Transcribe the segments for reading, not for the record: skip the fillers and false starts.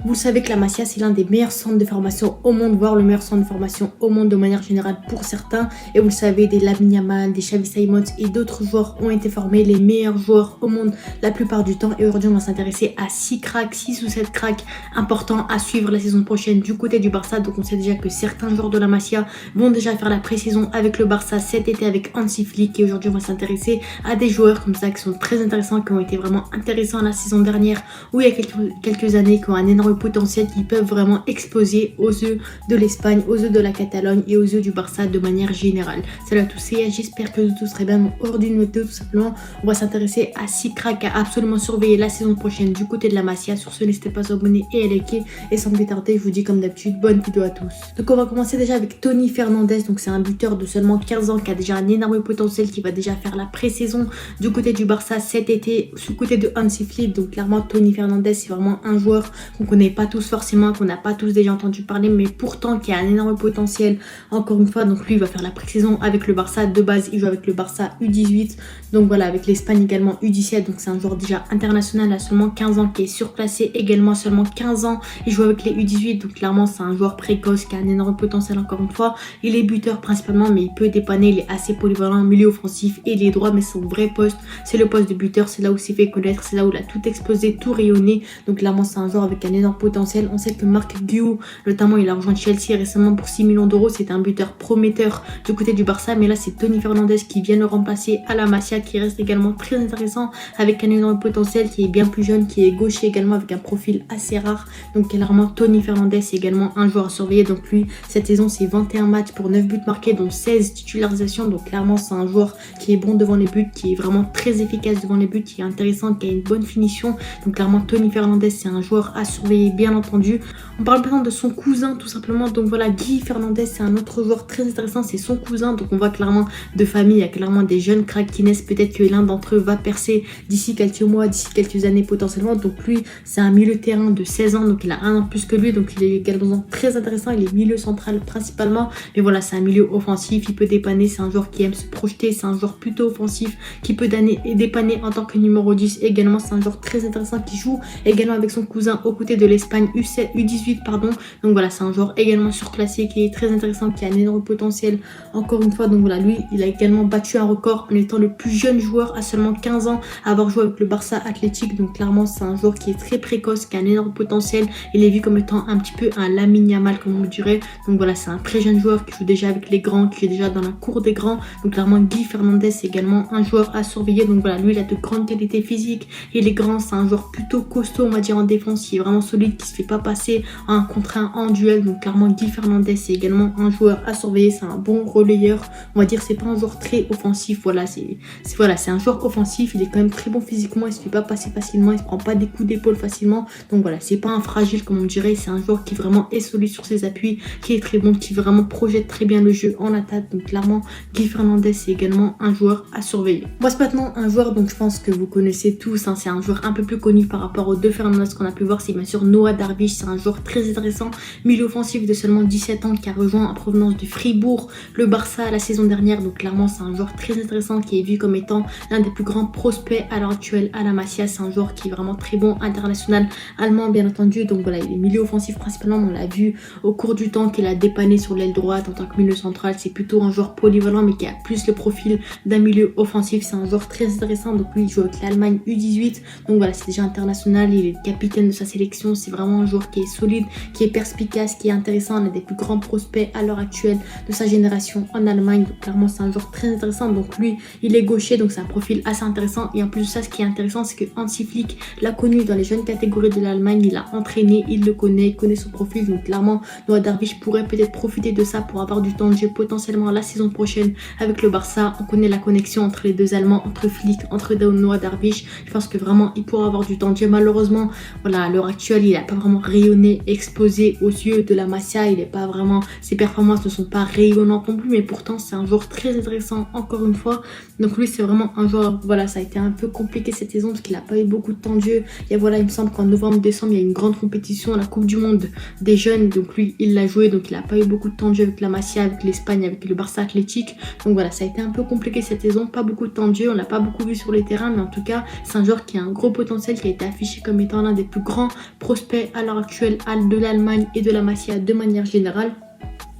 Vous le savez que la Masia, c'est l'un des meilleurs centres de formation au monde, voire le meilleur centre de formation au monde de manière générale pour certains. Et vous le savez, des Lamine Yamal, des Xavi Simons et d'autres joueurs ont été formés, les meilleurs joueurs au monde la plupart du temps. Et aujourd'hui, on va s'intéresser à 6 cracks, 6 ou 7 cracks importants à suivre la saison prochaine du côté du Barça. Donc on sait déjà que certains joueurs de la Masia vont déjà faire la pré-saison avec le Barça cet été avec Hansi Flick. Et aujourd'hui, on va s'intéresser à des joueurs comme ça qui sont très intéressants, qui ont été vraiment intéressants la saison dernière ou il y a quelques années, qui ont un énorme potentiel, qui peuvent vraiment exploser aux yeux de l'Espagne, aux yeux de la Catalogne et aux yeux du Barça de manière générale. Salut à tous et j'espère que tout serait bien. Aujourd'hui de vidéo, tout simplement, on va s'intéresser à 6 cracks à absolument surveiller la saison prochaine du côté de la Masia. Sur ce, n'hésitez pas à vous abonner et à liker. Et sans plus tarder, je vous dis comme d'habitude, bonne vidéo à tous. Donc on va commencer déjà avec Tony Fernandez. Donc c'est un buteur de seulement 15 ans qui a déjà un énorme potentiel, qui va déjà faire la pré-saison du côté du Barça cet été, sous côté de Hansi Flick. Donc clairement, Tony Fernandez, c'est vraiment un joueur qu'on connaît pas tous forcément, qu'on n'a pas tous déjà entendu parler, mais pourtant qui a un énorme potentiel. Encore une fois, donc lui il va faire la pré-saison avec le Barça. De base, il joue avec le Barça U18, donc voilà, avec l'Espagne également U17. Donc c'est un joueur déjà international à seulement 15 ans, qui est surclassé également, seulement 15 ans. Il joue avec les U18, donc clairement c'est un joueur précoce qui a un énorme potentiel. Encore une fois, il est buteur principalement, mais il peut dépanner. Il est assez polyvalent, milieu offensif et il est droit, mais son vrai poste, c'est le poste de buteur. C'est là où il s'est fait connaître, c'est là où il a tout explosé, tout rayonné. Donc clairement c'est un joueur avec un énorme potentiel. On sait que Marc Guiu, notamment, il a rejoint Chelsea récemment pour 6 millions d'euros. C'est un buteur prometteur du côté du Barça, mais là c'est Tony Fernandez qui vient le remplacer à la Masia, qui reste également très intéressant avec un énorme potentiel, qui est bien plus jeune, qui est gaucher également avec un profil assez rare. Donc clairement Tony Fernandez c'est également un joueur à surveiller. Donc lui, cette saison c'est 21 matchs pour 9 buts marqués, dont 16 titularisations. Donc clairement c'est un joueur qui est bon devant les buts, qui est vraiment très efficace devant les buts, qui est intéressant, qui a une bonne finition. Donc clairement Tony Fernandez c'est un joueur à surveiller, bien entendu. On parle maintenant de son cousin tout simplement. Donc voilà, Guy Fernandez c'est un autre joueur très intéressant, c'est son cousin. Donc on voit clairement de famille, il y a clairement des jeunes cracks qui naissent. Peut-être que l'un d'entre eux va percer d'ici quelques mois, d'ici quelques années potentiellement. Donc lui c'est un milieu de terrain de 16 ans, donc il a un an plus que lui, donc il est également très intéressant. Il est milieu central principalement, mais voilà, c'est un milieu offensif, il peut dépanner. C'est un joueur qui aime se projeter, c'est un joueur plutôt offensif qui peut dépanner en tant que numéro 10 également. C'est un joueur très intéressant qui joue également avec son cousin aux côtés de l'Espagne U18 pardon. Donc voilà, c'est un joueur également surclassé, qui est très intéressant, qui a un énorme potentiel encore une fois. Donc voilà, lui il a également battu un record en étant le plus jeune joueur à seulement 15 ans à avoir joué avec le Barça Athletic. Donc clairement c'est un joueur qui est très précoce, qui a un énorme potentiel. Il est vu comme étant un petit peu un Lamine Yamal comme on le dirait. Donc voilà, c'est un très jeune joueur qui joue déjà avec les grands, qui est déjà dans la cour des grands. Donc clairement Guy Fernandez c'est également un joueur à surveiller. Donc voilà, lui il a de grandes qualités physiques, il est grand, c'est un joueur plutôt costaud on va dire en défense, qui est vraiment solide, qui se fait pas passer en 1 contre 1 en duel. Donc clairement Guy Fernandez c'est également un joueur à surveiller. C'est un bon relayeur, on va dire. C'est pas un joueur très offensif, voilà, c'est un joueur offensif, il est quand même très bon physiquement, il se fait pas passer facilement, il se prend pas des coups d'épaule facilement. Donc voilà, c'est pas un fragile comme on dirait, c'est un joueur qui vraiment est solide sur ses appuis, qui est très bon, qui vraiment projette très bien le jeu en attaque. Donc clairement Guy Fernandez c'est également un joueur à surveiller. Voici maintenant un joueur dont je pense que vous connaissez tous, hein. C'est un joueur un peu plus connu par rapport aux deux Fernandez qu'on a pu voir, c'est bien sûr Noah Darvish. C'est un joueur très intéressant, milieu offensif de seulement 17 ans, qui a rejoint en provenance du Fribourg le Barça la saison dernière. Donc clairement c'est un joueur très intéressant, qui est vu comme étant l'un des plus grands prospects à l'heure actuelle à la Masia. C'est un joueur qui est vraiment très bon, international allemand bien entendu. Donc voilà, il est milieu offensif principalement, on l'a vu au cours du temps qu'il a dépanné sur l'aile droite en tant que milieu central. C'est plutôt un joueur polyvalent, mais qui a plus le profil d'un milieu offensif. C'est un joueur très intéressant. Donc lui il joue avec l'Allemagne U18, donc voilà, c'est déjà international, il est capitaine de sa sélection. C'est vraiment un joueur qui est solide, qui est perspicace, qui est intéressant. On a des plus grands prospects à l'heure actuelle de sa génération en Allemagne. Donc clairement c'est un joueur très intéressant. Donc lui il est gaucher, donc c'est un profil assez intéressant. Et en plus de ça, ce qui est intéressant, c'est que Hansi Flick l'a connu dans les jeunes catégories de l'Allemagne, il l'a entraîné, il le connaît, il connaît son profil. Donc clairement Noah Darvish pourrait peut-être profiter de ça pour avoir du temps de jeu potentiellement la saison prochaine avec le Barça. On connaît la connexion entre les deux Allemands, entre Flick, entre Noah Darvish. Je pense que vraiment il pourra avoir du temps de jeu. Malheureusement, voilà, à l'heure actuelle il n'a pas vraiment rayonné, explosé aux yeux de la Masia. Il est pas vraiment, ses performances ne sont pas rayonnantes non plus, mais pourtant c'est un joueur très intéressant encore une fois. Donc lui c'est vraiment un joueur, voilà, ça a été un peu compliqué cette saison parce qu'il n'a pas eu beaucoup de temps de jeu. Et voilà, il me semble qu'en novembre-décembre il y a une grande compétition, la Coupe du Monde des jeunes. Donc lui il l'a joué, donc il n'a pas eu beaucoup de temps de jeu avec la Masia, avec l'Espagne, avec le Barça Athletic. Donc voilà, ça a été un peu compliqué cette saison, pas beaucoup de temps de jeu, on l'a pas beaucoup vu sur les terrains, mais en tout cas c'est un joueur qui a un gros potentiel, qui a été affiché comme étant l'un des plus grands prospects prospect à l'heure actuelle de l'Allemagne et de la Masia de manière générale.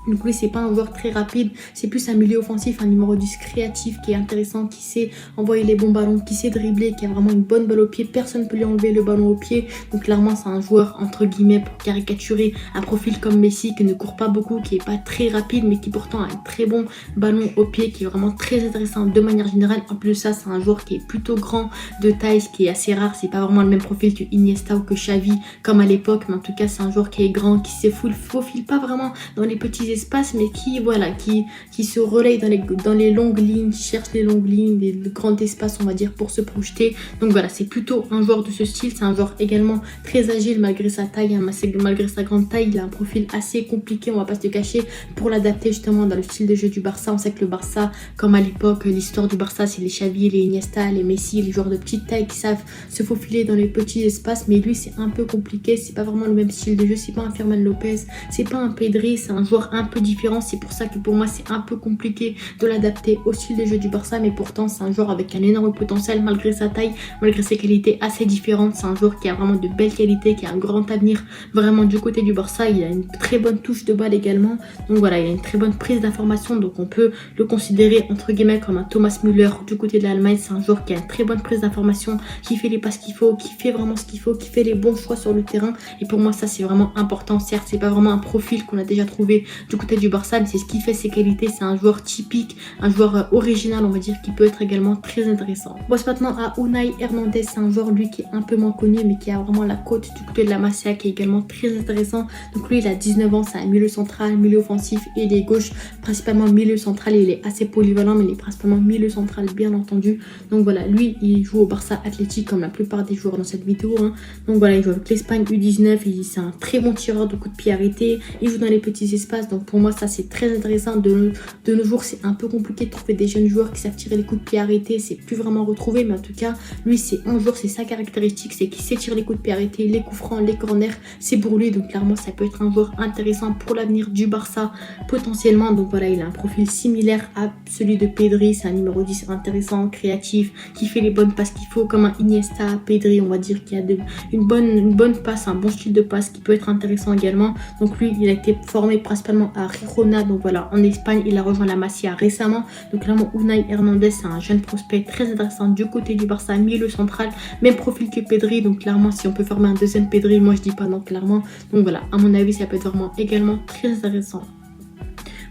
Donc lui c'est pas un joueur très rapide, c'est plus un milieu offensif, un numéro 10 créatif qui est intéressant, qui sait envoyer les bons ballons, qui sait dribbler, qui a vraiment une bonne balle au pied, personne ne peut lui enlever le ballon au pied. Donc clairement c'est un joueur entre guillemets, pour caricaturer, un profil comme Messi qui ne court pas beaucoup, qui est pas très rapide mais qui pourtant a un très bon ballon au pied, qui est vraiment très intéressant de manière générale. En plus de ça c'est un joueur qui est plutôt grand de taille, ce qui est assez rare, c'est pas vraiment le même profil que Iniesta ou que Xavi comme à l'époque, mais en tout cas c'est un joueur qui est grand, qui se faufile pas vraiment dans les petits espaces, mais qui se relaye dans les longues lignes, qui cherche les longues lignes, les grands espaces on va dire pour se projeter. Donc voilà, c'est plutôt un joueur de ce style. C'est un joueur également très agile malgré sa taille, hein, malgré sa grande taille. Il a un profil assez compliqué, on va pas se le cacher, pour l'adapter justement dans le style de jeu du Barça. On sait que le Barça, comme à l'époque, l'histoire du Barça c'est les Xavi, les Iniesta, les Messi, les joueurs de petite taille qui savent se faufiler dans les petits espaces, mais lui c'est un peu compliqué, c'est pas vraiment le même style de jeu, c'est pas un Ferman Lopez, c'est pas un Pedri, c'est un joueur un peu différent. C'est pour ça que pour moi c'est un peu compliqué de l'adapter au style de jeu du Barça, mais pourtant c'est un joueur avec un énorme potentiel malgré sa taille, malgré ses qualités assez différentes. C'est un joueur qui a vraiment de belles qualités, qui a un grand avenir vraiment du côté du Barça. Il a une très bonne touche de balle également, donc voilà, il a une très bonne prise d'information, donc on peut le considérer entre guillemets comme un Thomas Müller du côté de l'Allemagne. C'est un joueur qui a une très bonne prise d'information, qui fait les passes qu'il faut, qui fait vraiment ce qu'il faut, qui fait les bons choix sur le terrain, et pour moi ça c'est vraiment important. Certes c'est pas vraiment un profil qu'on a déjà trouvé du côté du Barça, mais c'est ce qui fait ses qualités. C'est un joueur typique, un joueur original on va dire, qui peut être également très intéressant. On passe maintenant à Unai Hernandez. C'est un joueur lui qui est un peu moins connu, mais qui a vraiment la cote du côté de la Masia, qui est également très intéressant. Donc lui il a 19 ans, c'est un milieu central, milieu offensif, et il est gauche, principalement milieu central. Il est assez polyvalent, mais il est principalement milieu central bien entendu. Donc voilà, lui il joue au Barça Athletic comme la plupart des joueurs dans cette vidéo, hein. Donc voilà, il joue avec l'Espagne U19, c'est un très bon tireur de coups de pied arrêtés, il joue dans les petits espaces. Donc pour moi ça c'est très intéressant. De nos jours c'est un peu compliqué de trouver des jeunes joueurs qui savent tirer les coups de pied arrêtés, c'est plus vraiment retrouvé, mais en tout cas lui c'est un joueur, c'est sa caractéristique, c'est qu'il sait tirer les coups de pied arrêtés, les coups francs, les corners, c'est pour lui. Donc clairement ça peut être un joueur intéressant pour l'avenir du Barça potentiellement. Donc voilà, il a un profil similaire à celui de Pedri, c'est un numéro 10 intéressant, créatif, qui fait les bonnes passes qu'il faut, comme un Iniesta, Pedri on va dire, qui a une bonne passe, un bon style de passe qui peut être intéressant également. Donc lui il a été formé principalement à Girona, donc voilà, en Espagne. Il a rejoint la Masia récemment. Donc clairement Unai Hernandez c'est un jeune prospect très intéressant du côté du Barça, milieu central, même profil que Pedri. Donc clairement si on peut former un deuxième Pedri, moi je dis pas non clairement. Donc voilà, à mon avis ça peut être vraiment également très intéressant.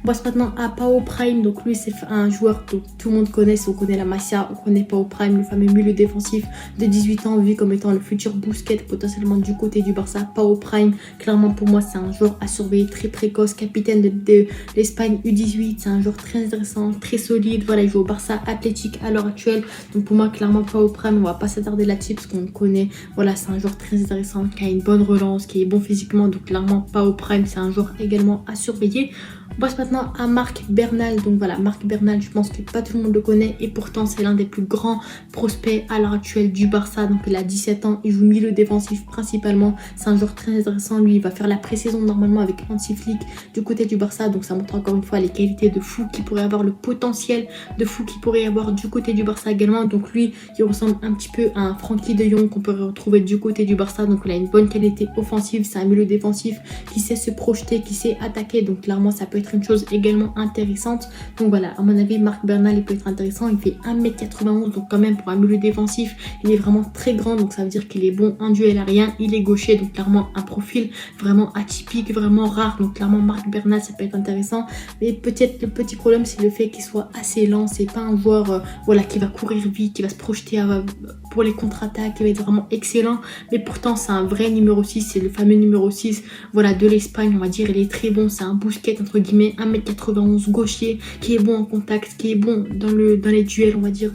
On passe maintenant à Pau Prime. Donc lui c'est un joueur que tout le monde connaît. Si on connaît la Masia, on connaît Pau Prime, le fameux milieu défensif de 18 ans, vu comme étant le futur Busquets potentiellement du côté du Barça. Pau Prime, clairement pour moi c'est un joueur à surveiller, très précoce, capitaine de l'Espagne U18. C'est un joueur très intéressant, très solide. Voilà, il joue au Barça Athletic à l'heure actuelle. Donc pour moi clairement Pau Prime, on va pas s'attarder là-dessus parce qu'on le connaît. Voilà, c'est un joueur très intéressant, qui a une bonne relance, qui est bon physiquement. Donc clairement Pau Prime c'est un joueur également à surveiller. On passe maintenant à Marc Bernal. Donc voilà, Marc Bernal, je pense que pas tout le monde le connaît, et pourtant c'est l'un des plus grands prospects à l'heure actuelle du Barça. Donc il a 17 ans, il joue milieu défensif principalement. C'est un joueur très intéressant. Lui il va faire la pré-saison normalement avec Hansi Flick du côté du Barça. Donc ça montre encore une fois les qualités de fou qu'il pourrait avoir, le potentiel de fou qu'il pourrait avoir du côté du Barça également. Donc lui il ressemble un petit peu à un Frenkie de Jong qu'on pourrait retrouver du côté du Barça. Donc il a une bonne qualité offensive, c'est un milieu défensif qui sait se projeter, qui sait attaquer. Donc clairement ça peut être une chose également intéressante. Donc voilà, à mon avis Marc Bernal il peut être intéressant. Il fait 1m91, donc quand même pour un milieu défensif il est vraiment très grand, donc ça veut dire qu'il est bon en duel aérien. Il est gaucher, donc clairement un profil vraiment atypique, vraiment rare. Donc clairement Marc Bernal ça peut être intéressant, mais peut-être le petit problème c'est le fait qu'il soit assez lent. C'est pas un joueur voilà, qui va courir vite, qui va se projeter pour les contre-attaques, qui va être vraiment excellent, mais pourtant c'est un vrai numéro 6, c'est le fameux numéro 6 voilà, de l'Espagne on va dire. Il est très bon, c'est un Busquets entre guillemets, 1m91, gaucher, qui est bon en contact, qui est bon dans les duels on va dire,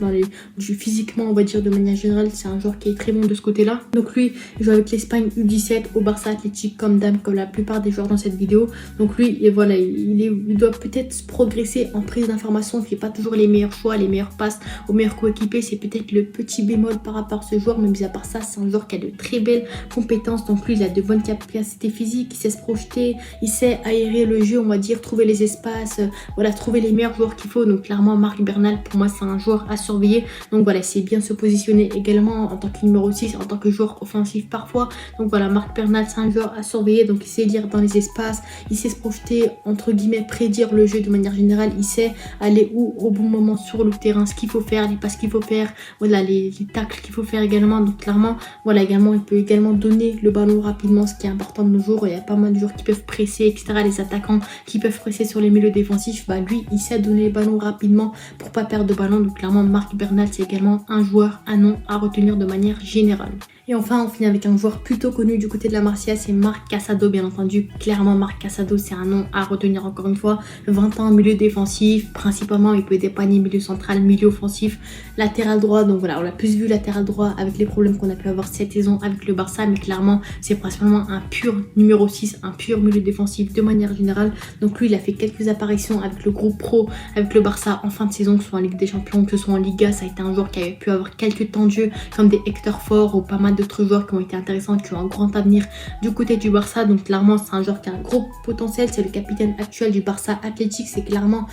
physiquement on va dire de manière générale. C'est un joueur qui est très bon de ce côté là. Donc lui il joue avec l'Espagne U17 au Barça Athletic comme dame, comme la plupart des joueurs dans cette vidéo. Donc lui et voilà, il doit peut-être progresser en prise d'information. Il fait pas toujours les meilleurs choix, les meilleures passes aux meilleurs coéquipiers, c'est peut-être le petit bémol par rapport à ce joueur, mais mis à part ça c'est un joueur qui a de très belles compétences. Donc lui il a de bonnes capacités physiques, il sait se projeter, il sait aérer le jeu on va dire, trouver les espaces, voilà, trouver les meilleurs joueurs qu'il faut. Donc clairement, Marc Bernal, pour moi, c'est un joueur à surveiller. Donc voilà, c'est bien se positionner également en tant que numéro 6, en tant que joueur offensif parfois. Donc voilà, Marc Bernal, c'est un joueur à surveiller. Donc il sait lire dans les espaces, il sait se projeter, entre guillemets, prédire le jeu de manière générale. Il sait aller où au bon moment sur le terrain, ce qu'il faut faire, les passes qu'il faut faire, voilà, les tacles qu'il faut faire également. Donc clairement, voilà, également, il peut également donner le ballon rapidement, ce qui est important de nos jours. Il y a pas mal de joueurs qui peuvent presser, etc. Les attaquants qui peuvent presser sur les milieux défensifs, bah lui, il sait donner les ballons rapidement pour pas perdre de ballon. Donc clairement, Marc Bernal, c'est également un joueur à nom à retenir de manière générale. Et enfin, on finit avec un joueur plutôt connu du côté de la Masia, c'est Marc Casado, bien entendu. Clairement, Marc Casado, c'est un nom à retenir encore une fois. 20 ans, milieu défensif, principalement, il peut dépanner milieu central, milieu offensif, latéral droit. Donc voilà, on l'a plus vu latéral droit avec les problèmes qu'on a pu avoir cette saison avec le Barça, mais clairement, c'est principalement un pur numéro 6, un pur milieu défensif de manière générale. Donc lui, il a fait quelques apparitions avec le groupe pro, avec le Barça en fin de saison, que ce soit en Ligue des Champions, que ce soit en Liga. Ça a été un joueur qui a pu avoir quelques temps de jeu, comme des Hector Fort ou pas mal d'autres joueurs qui ont été intéressants, qui ont un grand avenir du côté du Barça. Donc clairement, c'est un joueur qui a un gros potentiel. C'est le capitaine actuel du Barça Athletic. C'est clairement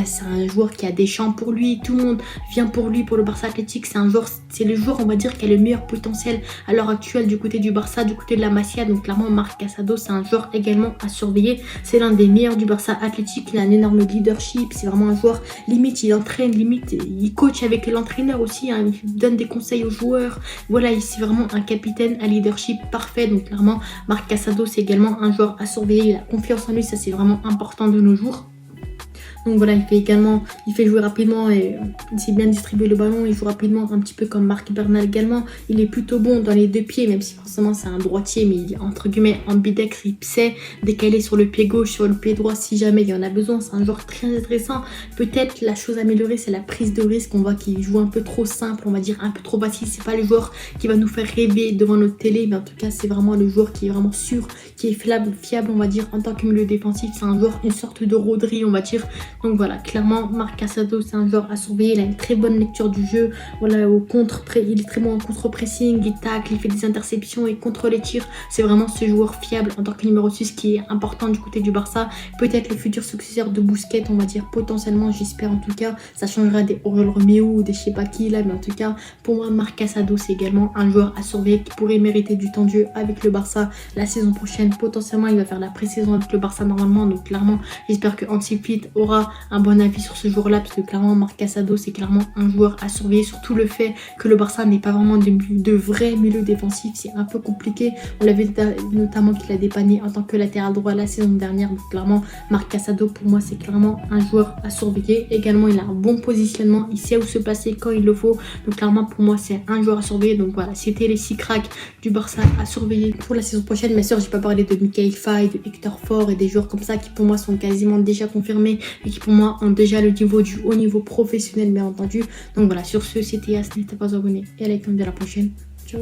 c'est un joueur qui a des champs pour lui. Tout le monde vient pour lui, pour le Barça Athletic. C'est le joueur, on va dire, qui a le meilleur potentiel à l'heure actuelle du côté du Barça, du côté de la Masia. Donc clairement, Marc Casado, c'est un joueur également à surveiller. C'est l'un des meilleurs du Barça Athletic. Il a un énorme leadership. C'est vraiment un joueur, limite, il entraîne, limite, il coach avec l'entraîneur aussi, hein. Il donne des conseils aux joueurs. Voilà, c'est vraiment un capitaine à leadership parfait. Donc clairement, Marc Casado, c'est également un joueur à surveiller. Il a confiance en lui, ça c'est vraiment important de nos jours. Donc voilà, il fait jouer rapidement et il sait bien distribuer le ballon. Il joue rapidement, un petit peu comme Marc Bernal également. Il est plutôt bon dans les deux pieds, même si forcément c'est un droitier, mais il est entre guillemets ambidextre. Il sait décaler sur le pied gauche, sur le pied droit si jamais il y en a besoin. C'est un joueur très intéressant. Peut-être la chose à améliorer, c'est la prise de risque. On voit qu'il joue un peu trop simple, on va dire un peu trop facile. C'est pas le joueur qui va nous faire rêver devant notre télé, mais en tout cas, c'est vraiment le joueur qui est vraiment sûr, qui est fiable, on va dire, en tant que milieu défensif. C'est un joueur, une sorte de Rodri, on va dire. Donc voilà, clairement, Marc Casado, c'est un joueur à surveiller. Il a une très bonne lecture du jeu. Voilà, il est très bon en contre-pressing, il tacle, il fait des interceptions et contre les tirs. C'est vraiment ce joueur fiable en tant que numéro 6 qui est important du côté du Barça. Peut-être le futur successeur de Busquets, on va dire, potentiellement, j'espère en tout cas. Ça changera des Oriol Romeo ou des je sais pas qui là, mais en tout cas, pour moi, Marc Casado, c'est également un joueur à surveiller qui pourrait mériter du temps de jeu avec le Barça la saison prochaine. Potentiellement, il va faire la pré-saison avec le Barça normalement. Donc clairement, j'espère que Hansi Flick aura un bon avis sur ce joueur-là, parce que clairement, Marc Casado, c'est clairement un joueur à surveiller. Surtout le fait que le Barça n'est pas vraiment de vrais milieux défensifs, c'est un peu compliqué. On l'avait notamment qu'il a dépanné en tant que latéral droit la saison dernière. Donc clairement, Marc Casado, pour moi, c'est clairement un joueur à surveiller. Également, il a un bon positionnement, il sait où se placer quand il le faut. Donc clairement, pour moi, c'est un joueur à surveiller. Donc voilà, c'était les 6 cracks du Barça à surveiller pour la saison prochaine. Bien sûr, j'ai pas parlé de Michael Faye, de Hector Fort et des joueurs comme ça qui pour moi sont quasiment déjà confirmés et qui pour moi ont déjà le niveau du haut niveau professionnel, bien entendu. Donc voilà, sur ce, c'était As, n'hésitez pas à vous abonner et à liker. À la prochaine. Ciao.